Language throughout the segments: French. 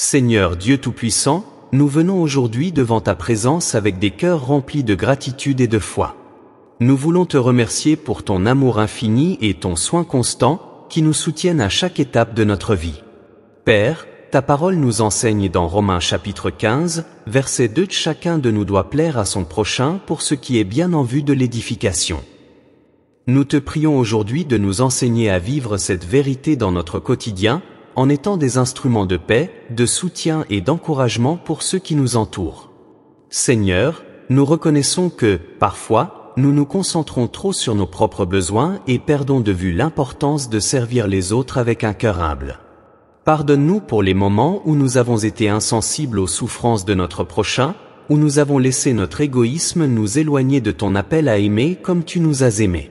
Seigneur Dieu Tout-Puissant, nous venons aujourd'hui devant ta présence avec des cœurs remplis de gratitude et de foi. Nous voulons te remercier pour ton amour infini et ton soin constant qui nous soutiennent à chaque étape de notre vie. Père, ta parole nous enseigne dans Romains chapitre 15, verset 2 « Chacun de nous doit plaire à son prochain pour ce qui est bien en vue de l'édification ». Nous te prions aujourd'hui de nous enseigner à vivre cette vérité dans notre quotidien, en étant des instruments de paix, de soutien et d'encouragement pour ceux qui nous entourent. Seigneur, nous reconnaissons que, parfois, nous nous concentrons trop sur nos propres besoins et perdons de vue l'importance de servir les autres avec un cœur humble. Pardonne-nous pour les moments où nous avons été insensibles aux souffrances de notre prochain, où nous avons laissé notre égoïsme nous éloigner de ton appel à aimer comme tu nous as aimés.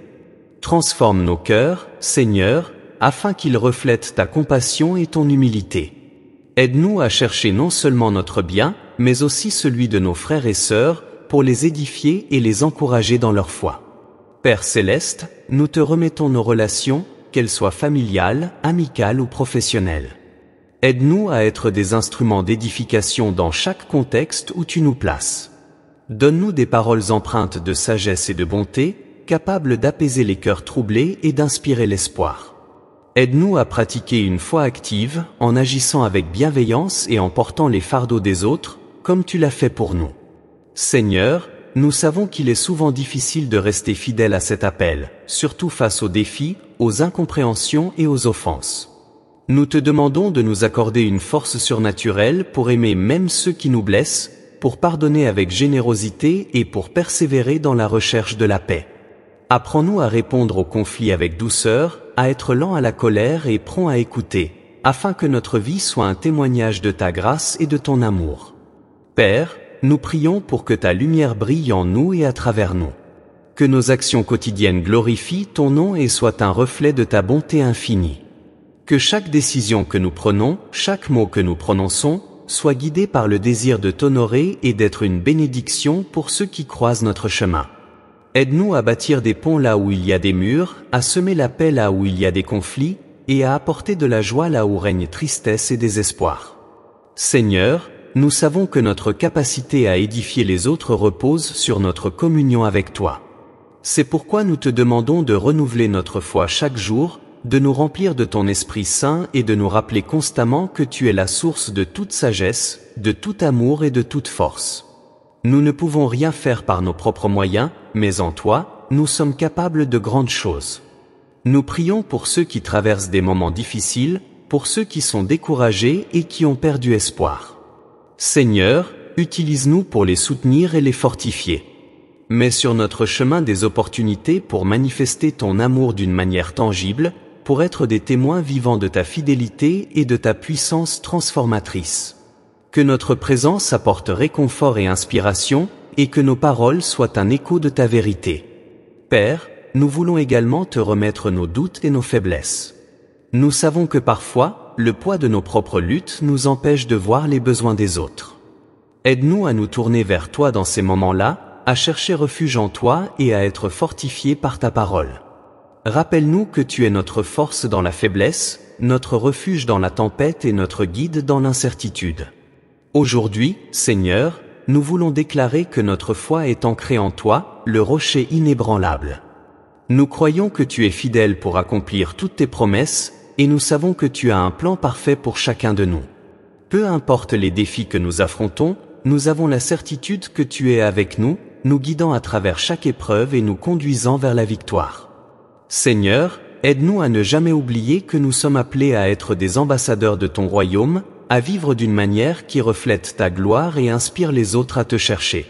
Transforme nos cœurs, Seigneur, afin qu'ils reflètent ta compassion et ton humilité. Aide-nous à chercher non seulement notre bien, mais aussi celui de nos frères et sœurs, pour les édifier et les encourager dans leur foi. Père Céleste, nous te remettons nos relations, qu'elles soient familiales, amicales ou professionnelles. Aide-nous à être des instruments d'édification dans chaque contexte où tu nous places. Donne-nous des paroles empreintes de sagesse et de bonté, capables d'apaiser les cœurs troublés et d'inspirer l'espoir. Aide-nous à pratiquer une foi active, en agissant avec bienveillance et en portant les fardeaux des autres, comme tu l'as fait pour nous. Seigneur, nous savons qu'il est souvent difficile de rester fidèle à cet appel, surtout face aux défis, aux incompréhensions et aux offenses. Nous te demandons de nous accorder une force surnaturelle pour aimer même ceux qui nous blessent, pour pardonner avec générosité et pour persévérer dans la recherche de la paix. Apprends-nous à répondre aux conflits avec douceur, à être lent à la colère et prompt à écouter, afin que notre vie soit un témoignage de ta grâce et de ton amour. Père, nous prions pour que ta lumière brille en nous et à travers nous. Que nos actions quotidiennes glorifient ton nom et soient un reflet de ta bonté infinie. Que chaque décision que nous prenons, chaque mot que nous prononçons, soit guidé par le désir de t'honorer et d'être une bénédiction pour ceux qui croisent notre chemin. Aide-nous à bâtir des ponts là où il y a des murs, à semer la paix là où il y a des conflits, et à apporter de la joie là où règne tristesse et désespoir. Seigneur, nous savons que notre capacité à édifier les autres repose sur notre communion avec toi. C'est pourquoi nous te demandons de renouveler notre foi chaque jour, de nous remplir de ton Esprit Saint et de nous rappeler constamment que tu es la source de toute sagesse, de tout amour et de toute force. Nous ne pouvons rien faire par nos propres moyens, mais en toi, nous sommes capables de grandes choses. Nous prions pour ceux qui traversent des moments difficiles, pour ceux qui sont découragés et qui ont perdu espoir. Seigneur, utilise-nous pour les soutenir et les fortifier. Mets sur notre chemin des opportunités pour manifester ton amour d'une manière tangible, pour être des témoins vivants de ta fidélité et de ta puissance transformatrice. Que notre présence apporte réconfort et inspiration, et que nos paroles soient un écho de ta vérité. Père, nous voulons également te remettre nos doutes et nos faiblesses. Nous savons que parfois, le poids de nos propres luttes nous empêche de voir les besoins des autres. Aide-nous à nous tourner vers toi dans ces moments-là, à chercher refuge en toi et à être fortifiés par ta parole. Rappelle-nous que tu es notre force dans la faiblesse, notre refuge dans la tempête et notre guide dans l'incertitude. Aujourd'hui, Seigneur, nous voulons déclarer que notre foi est ancrée en toi, le rocher inébranlable. Nous croyons que tu es fidèle pour accomplir toutes tes promesses, et nous savons que tu as un plan parfait pour chacun de nous. Peu importe les défis que nous affrontons, nous avons la certitude que tu es avec nous, nous guidant à travers chaque épreuve et nous conduisant vers la victoire. Seigneur, aide-nous à ne jamais oublier que nous sommes appelés à être des ambassadeurs de ton royaume, à vivre d'une manière qui reflète ta gloire et inspire les autres à te chercher.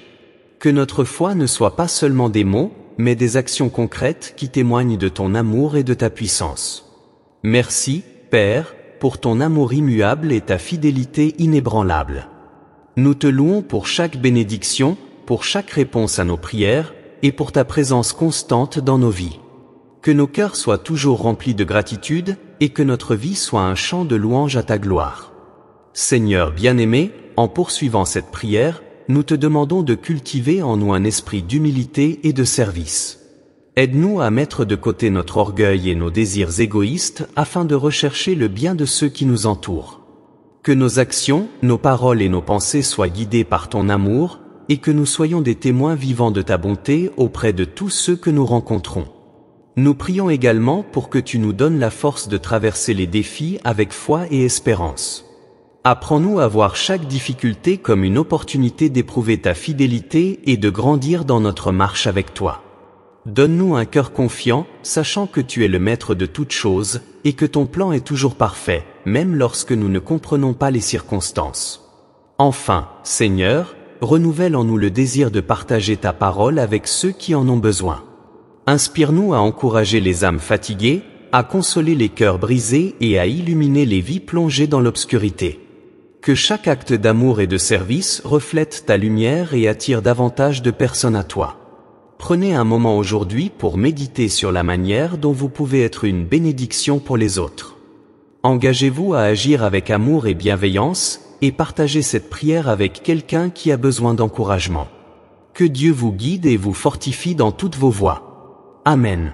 Que notre foi ne soit pas seulement des mots, mais des actions concrètes qui témoignent de ton amour et de ta puissance. Merci, Père, pour ton amour immuable et ta fidélité inébranlable. Nous te louons pour chaque bénédiction, pour chaque réponse à nos prières, et pour ta présence constante dans nos vies. Que nos cœurs soient toujours remplis de gratitude, et que notre vie soit un chant de louange à ta gloire. Seigneur bien-aimé, en poursuivant cette prière, nous te demandons de cultiver en nous un esprit d'humilité et de service. Aide-nous à mettre de côté notre orgueil et nos désirs égoïstes afin de rechercher le bien de ceux qui nous entourent. Que nos actions, nos paroles et nos pensées soient guidées par ton amour, et que nous soyons des témoins vivants de ta bonté auprès de tous ceux que nous rencontrons. Nous prions également pour que tu nous donnes la force de traverser les défis avec foi et espérance. Apprends-nous à voir chaque difficulté comme une opportunité d'éprouver ta fidélité et de grandir dans notre marche avec toi. Donne-nous un cœur confiant, sachant que tu es le maître de toutes choses, et que ton plan est toujours parfait, même lorsque nous ne comprenons pas les circonstances. Enfin, Seigneur, renouvelle en nous le désir de partager ta parole avec ceux qui en ont besoin. Inspire-nous à encourager les âmes fatiguées, à consoler les cœurs brisés et à illuminer les vies plongées dans l'obscurité. Que chaque acte d'amour et de service reflète ta lumière et attire davantage de personnes à toi. Prenez un moment aujourd'hui pour méditer sur la manière dont vous pouvez être une bénédiction pour les autres. Engagez-vous à agir avec amour et bienveillance, et partagez cette prière avec quelqu'un qui a besoin d'encouragement. Que Dieu vous guide et vous fortifie dans toutes vos voies. Amen.